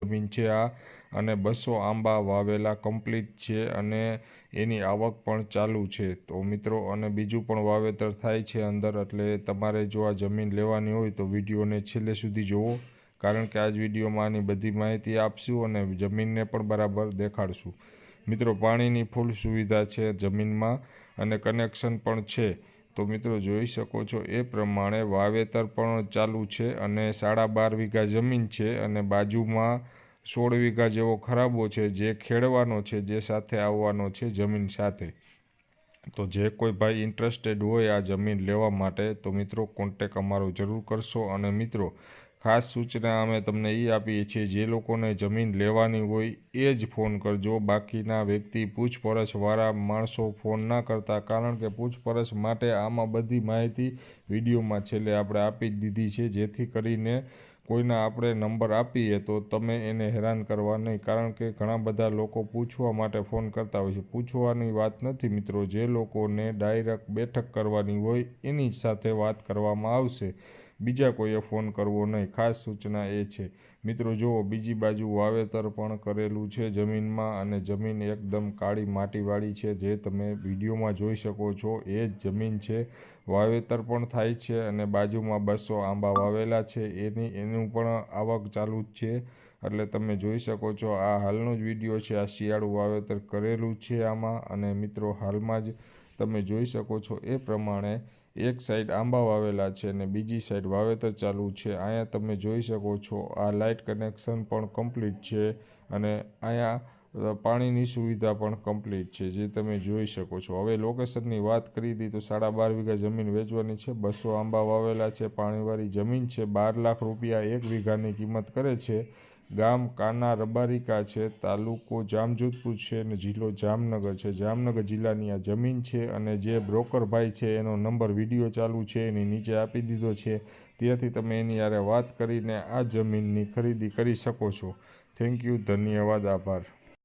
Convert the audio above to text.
જમીન છે આ, અને 200 આંબા વાવેલા કમ્પ્લીટ છે અને એની આવક પણ ચાલુ છે। તો મિત્રો અને બીજું પણ વાવેતર થાય છે અંદર, એટલે તમારે જો આ જમીન લેવાની હોય તો વિડીયોને છેલ્લે સુધી જુઓ, કારણ કે આ જ વિડીયોમાં આની બધી માહિતી આપશું અને જમીનને પણ બરાબર દેખાડશું। મિત્રો પાણીની ફૂલ સુવિધા છે જમીનમાં અને કનેક્શન પણ છે। તો મિત્રો જોઈ શકો છો એ પ્રમાણે વાવેતર પણ ચાલુ છે અને 12.5 વીઘા જમીન છે અને બાજુમાં 16 વીઘા જેવો ખરાબો છે જે ખેડવાનો છે, જે સાથે આવવાનો છે જમીન સાથે। તો જે કોઈ ભાઈ ઇન્ટરેસ્ટેડ હોય આ જમીન લેવા માટે તો મિત્રો કોન્ટેક અમારો જરૂર કરશો। અને મિત્રો ખાસ સૂચના અમે તમને એ આપીએ છીએ, જે લોકોને જમીન લેવાની હોય એ જ ફોન કરજો, બાકીના વ્યક્તિ પૂછપરછવાળા માણસો ફોન ના કરતા, કારણ કે પૂછપરછ માટે આમાં બધી માહિતી વિડીયોમાં છેલ્લે આપણે આપી જ દીધી છે, જેથી કરીને કોઈના આપણે નંબર આપીએ તો તમે એને હેરાન કરવા નહીં, કારણ કે ઘણા બધા લોકો પૂછવા માટે ફોન કરતા હોય છે। પૂછવાની વાત નથી મિત્રો, જે લોકોને ડાયરેક્ટ બેઠક કરવાની હોય એની સાથે વાત કરવામાં આવશે, બીજા કોઈએ ફોન કરવો નહીં, ખાસ સૂચના એ છે। મિત્રો જુઓ બીજી બાજુ વાવેતર પણ કરેલું છે જમીનમાં, અને જમીન એકદમ કાળી માટીવાળી છે, જે તમે વિડીયોમાં જોઈ શકો છો એ જ જમીન છે। વાવેતર પણ થાય છે અને બાજુમાં 200 આંબા વાવેલા છે, એનું પણ આવક ચાલુ જ છે, એટલે તમે જોઈ શકો છો। આ હાલનો જ વિડીયો છે, આ શિયાળુ વાવેતર કરેલું છે આમાં। અને મિત્રો હાલમાં જ તમે જોઈ શકો છો એ પ્રમાણે એક સાઈડ આંબા વાવેલા છે અને બીજી સાઈડ વાવેતર ચાલુ છે। અહીંયા તમે જોઈ શકો છો આ લાઇટ કનેક્શન પણ કમ્પ્લીટ છે અને અહીંયા પાણીની સુવિધા પણ કમ્પ્લીટ છે, જે તમે જોઈ શકો છો। હવે લોકેશનની વાત કરી દી તો 12.5 વીઘા જમીન વેચવાની છે, 200 આંબા વાવેલા છે, પાણીવાળી જમીન છે, 12 લાખ રૂપિયા 1 વીઘાની કિંમત કરે છે। ગામ કાના રબારિકા છે, તાલુકો જામજોધપુર છે અને જિલ્લો જામનગર છે, જામનગર જિલ્લાની આ જમીન છે। અને જે બ્રોકર ભાઈ છે એનો નંબર વિડીયો ચાલુ છે એની નીચે આપી દીધો છે, ત્યાંથી તમે એની યારે વાત કરીને આ જમીનની ખરીદી કરી શકો છો। થેન્ક યુ, ધન્યવાદ, આભાર।